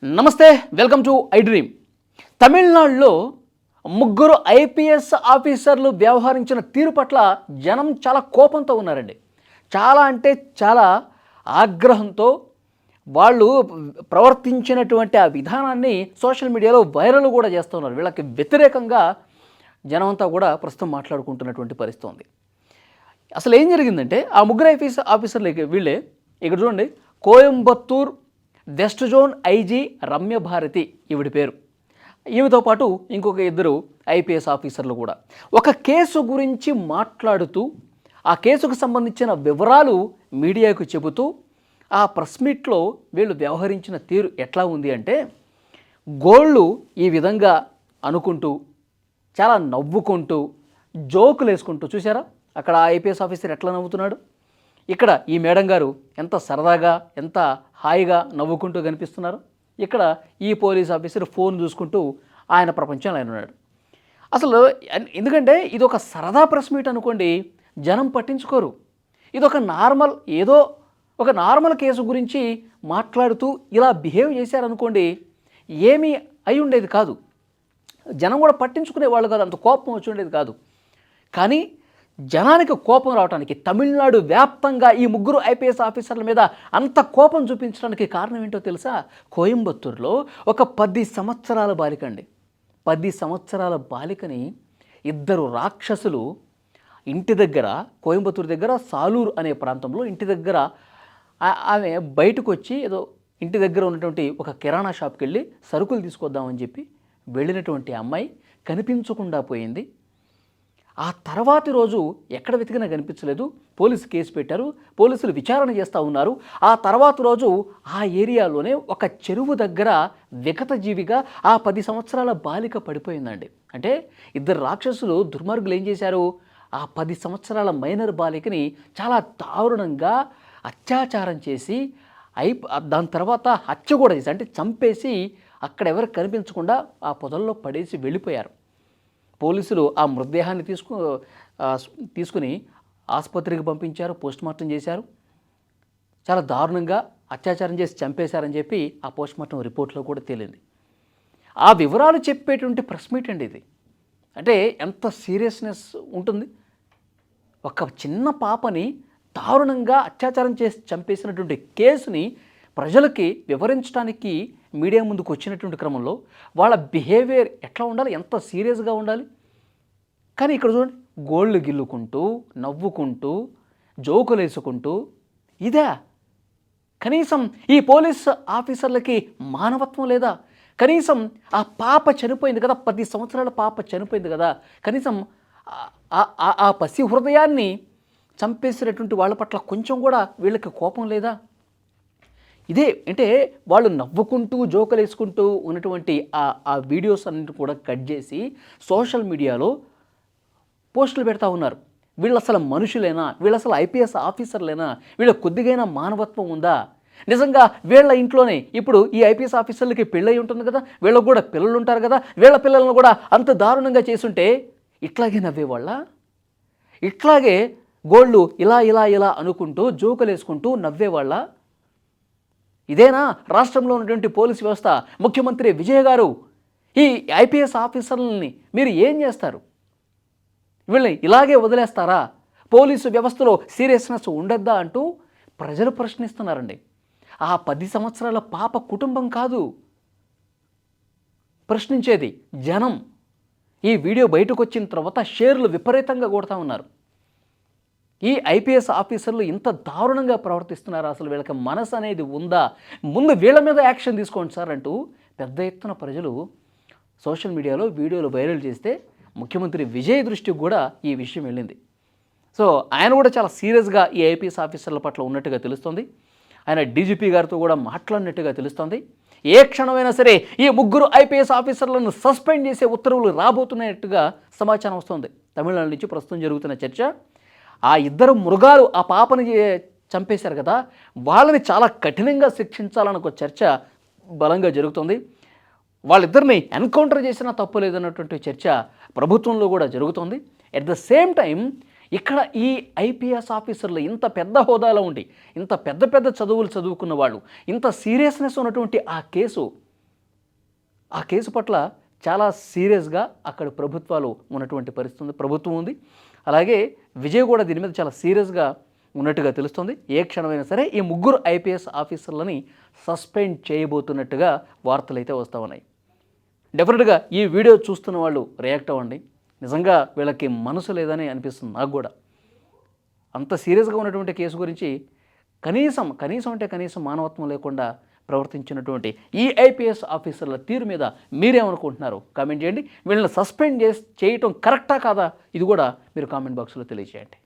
నమస్తే, welcome to I dream. తమిళనాడులో ముగ్గురు ఐపీఎస్ ఆఫీసర్లు వ్యవహరించిన తీరు పట్ల జనం చాలా కోపంతో ఉన్నారండి. చాలా అంటే చాలా ఆగ్రహంతో వాళ్ళు ప్రవర్తించినటువంటి ఆ విధానాన్ని సోషల్ మీడియాలో వైరల్ కూడా చేస్తున్నారు. వీళ్ళకి వ్యతిరేకంగా జనమంతా కూడా ప్రస్తుతం మాట్లాడుకుంటున్నటువంటి పరిస్థితి ఉంది. అసలు ఏం జరిగిందంటే ఆ ముగ్గురు ఆఫీసర్లు వీళ్ళే. ఇక్కడ చూడండి, Coimbatore west zone IG Ramya Bharathi ఈవిడి పేరు. ఈమెతో పాటు ఇంకొక ఇద్దరు ఐపీఎస్ ఆఫీసర్లు కూడా ఒక కేసు గురించి మాట్లాడుతూ ఆ కేసుకు సంబంధించిన వివరాలు మీడియాకు చెబుతూ ఆ ప్రెస్ మీట్లో వీళ్ళు వ్యవహరించిన తీరు ఎట్లా ఉంది అంటే, గోళ్ళు ఈ విధంగా అనుకుంటూ చాలా నవ్వుకుంటూ జోకులు వేసుకుంటూ, చూసారా అక్కడ ఐపీఎస్ ఆఫీసర్ ఎట్లా నవ్వుతున్నాడు, ఇక్కడ ఈ మేడం గారు ఎంత సరదాగా ఎంత హాయిగా నవ్వుకుంటూ కనిపిస్తున్నారు, ఇక్కడ ఈ పోలీస్ ఆఫీసర్ ఫోన్ చూసుకుంటూ ఆయన ప్రపంచంలో ఆయన ఉన్నాడు. అసలు ఎందుకంటే ఇది ఒక సరదా ప్రెస్ మీట్ అనుకోండి, జనం పట్టించుకోరు. ఇది ఒక నార్మల్ కేసు గురించి మాట్లాడుతూ ఇలా బిహేవ్ చేశారనుకోండి, ఏమీ అయి ఉండేది కాదు, జనం కూడా పట్టించుకునే వాళ్ళు కాదు, అంత కోపం వచ్చి ఉండేది కాదు. కానీ జనానికి కోపం రావడానికి, తమిళనాడు వ్యాప్తంగా ఈ ముగ్గురు ఐపీఎస్ ఆఫీసర్ల మీద అంత కోపం చూపించడానికి కారణం ఏంటో తెలుసా? కోయంబత్తూరులో ఒక 10 సంవత్సరాల బాలిక అండి, 10 సంవత్సరాల బాలికని ఇద్దరు రాక్షసులు ఇంటి దగ్గర, కోయంబత్తూరు దగ్గర సాలూరు అనే ప్రాంతంలో ఇంటి దగ్గర ఆమె బయటకు వచ్చి ఏదో ఇంటి దగ్గర ఉన్నటువంటి ఒక కిరాణా షాప్కి వెళ్ళి సరుకులు తీసుకొద్దామని చెప్పి వెళ్ళినటువంటి అమ్మాయి కనిపించకుండా పోయింది. ఆ తర్వాతి రోజు ఎక్కడ వెతికినా కనిపించలేదు. పోలీసు కేసు పెట్టారు, పోలీసులు విచారణ చేస్తూ ఉన్నారు. ఆ తర్వాత రోజు ఆ ఏరియాలోనే ఒక చెరువు దగ్గర విగతజీవిగా ఆ 10 సంవత్సరాల బాలిక పడిపోయిందండి. అంటే ఇద్దరు రాక్షసులు దుర్మార్గులు ఏం చేశారు, ఆ 10 సంవత్సరాల మైనర్ బాలికని చాలా దారుణంగా అత్యాచారం చేసి దాని తర్వాత హత్య కూడా చేసి, అంటే చంపేసి అక్కడ ఎవరికి కనిపించకుండా ఆ పొదల్లో పడేసి వెళ్ళిపోయారు. పోలీసులు ఆ మృతదేహాన్ని తీసుకుని ఆసుపత్రికి పంపించారు, పోస్ట్మార్టం చేశారు. చాలా దారుణంగా అత్యాచారం చేసి చంపేశారని చెప్పి ఆ పోస్ట్మార్టం రిపోర్ట్లో కూడా తేలింది. ఆ వివరాలు చెప్పేటువంటి ప్రెస్ మీట్ అండి ఇది. అంటే ఎంత సీరియస్నెస్ ఉంటుంది. ఒక చిన్న పాపని దారుణంగా అత్యాచారం చేసి చంపేసినటువంటి కేసుని ప్రజలకి వివరించడానికి మీడియా ముందుకు వచ్చినటువంటి క్రమంలో వాళ్ళ బిహేవియర్ ఎట్లా ఉండాలి, ఎంత సీరియస్గా ఉండాలి. కానీ ఇక్కడ చూడండి, గోళ్ళు గిల్లుకుంటూ నవ్వుకుంటూ జోకులు వేసుకుంటూ, ఇదే కనీసం ఈ పోలీస్ ఆఫీసర్లకి మానవత్వం లేదా? కనీసం ఆ పాప చనిపోయింది కదా, 10 సంవత్సరాల పాప చనిపోయింది కదా, కనీసం ఆ పసి హృదయాన్ని చంపేసినటువంటి వాళ్ళ పట్ల కొంచెం కూడా వీళ్ళకి కోపం లేదా? ఇదే అంటే వాళ్ళు నవ్వుకుంటూ జోకులు వేసుకుంటూ ఉన్నటువంటి ఆ వీడియోస్ అన్నింటి కూడా కట్ చేసి సోషల్ మీడియాలో పోస్టులు పెడతా ఉన్నారు. వీళ్ళు అసలు మనుషులేనా, వీళ్ళు అసలు ఐపీఎస్ ఆఫీసర్లేనా, వీళ్ళ కొద్దిగైనా మానవత్వం ఉందా? నిజంగా వీళ్ళ ఇంట్లోనే ఇప్పుడు ఈ ఐపీఎస్ ఆఫీసర్లకి పెళ్ళై ఉంటుంది కదా, వీళ్ళకు కూడా పిల్లలు ఉంటారు కదా, వీళ్ళ పిల్లలను కూడా అంత దారుణంగా చేసుంటే ఇట్లాగే నవ్వేవాళ్ళ? ఇట్లాగే గోళ్ళు ఇలా ఇలా ఇలా అనుకుంటూ జోకులు వేసుకుంటూ నవ్వేవాళ్ళ? ఇదేనా రాష్ట్రంలో ఉన్నటువంటి పోలీసు వ్యవస్థ? ముఖ్యమంత్రి విజయ్ గారు ఈ ఐపీఎస్ ఆఫీసర్లని మీరు ఏం చేస్తారు? వీళ్ళని ఇలాగే వదిలేస్తారా? పోలీసు వ్యవస్థలో సీరియస్నెస్ ఉండద్దా అంటూ ప్రజలు ప్రశ్నిస్తున్నారండి. ఆ 10 సంవత్సరాల పాప కుటుంబం కాదు ప్రశ్నించేది, జనం. ఈ వీడియో బయటకు వచ్చిన తర్వాత షేర్లు విపరీతంగా కొడతా ఉన్నారు. ఈ ఐపీఎస్ ఆఫీసర్లు ఇంత దారుణంగా ప్రవర్తిస్తున్నారు, అసలు వీళ్ళకి మనసు అనేది ఉందా? ముందు వీళ్ళ మీద యాక్షన్ తీసుకోండి సార్ అంటూ పెద్ద ఎత్తున ప్రజలు సోషల్ మీడియాలో వీడియోలు వైరల్ చేస్తే ముఖ్యమంత్రి విజయ్ దృష్టికి కూడా ఈ విషయం వెళ్ళింది. సో ఆయన కూడా చాలా సీరియస్గా ఈ ఐపీఎస్ ఆఫీసర్ల పట్ల ఉన్నట్టుగా తెలుస్తుంది. ఆయన డీజీపీ గారితో కూడా మాట్లాడినట్టుగా తెలుస్తుంది. ఏ క్షణమైనా సరే ఈ ముగ్గురు ఐపీఎస్ ఆఫీసర్లను సస్పెండ్ చేసే ఉత్తర్వులు రాబోతున్నట్టుగా సమాచారం వస్తుంది. తమిళనాడు నుంచి ప్రస్తుతం జరుగుతున్న చర్చ, ఆ ఇద్దరు మృగాలు ఆ పాపని చంపేశారు కదా, వాళ్ళని చాలా కఠినంగా శిక్షించాలని ఒక చర్చ బలంగా జరుగుతుంది. వాళ్ళిద్దరిని ఎన్కౌంటర్ చేసినా తప్పు లేదన్నటువంటి చర్చ ప్రభుత్వంలో కూడా జరుగుతుంది. ఎట్ ద సేమ్ టైం ఇక్కడ ఈ ఐపీఎస్ ఆఫీసర్లు ఇంత పెద్ద హోదాలో ఉండి, ఇంత పెద్ద పెద్ద చదువులు చదువుకున్న వాళ్ళు, ఇంత సీరియస్నెస్ ఉన్నటువంటి ఆ కేసు ఆ కేసు పట్ల చాలా సీరియస్గా అక్కడ ప్రభుత్వాలు ఉన్నటువంటి పరిస్థితి ఉంది, ప్రభుత్వం ఉంది. అలాగే విజయ్ కూడా దీని మీద చాలా సీరియస్గా ఉన్నట్టుగా తెలుస్తుంది. ఏ క్షణమైనా సరే ఈ ముగ్గురు ఐపీఎస్ ఆఫీసర్లని సస్పెండ్ చేయబోతున్నట్టుగా వార్తలు అయితే వస్తూ ఉన్నాయి. డెఫినెట్గా ఈ వీడియో చూస్తున్న వాళ్ళు రియాక్ట్ అవ్వండి. నిజంగా వీళ్ళకి మనసు లేదని అనిపిస్తుంది నాకు కూడా. అంత సీరియస్గా ఉన్నటువంటి కేసు గురించి కనీసం మానవత్వం లేకుండా ప్రవర్తించినటువంటి ఈ ఐపీఎస్ ఆఫీసర్ల తీరు మీద మీరేమనుకుంటున్నారు కామెంట్ చేయండి. వీళ్ళని సస్పెండ్ చేయటం కరెక్టా కాదా ఇది కూడా మీరు కామెంట్ బాక్స్లో తెలియజేయండి.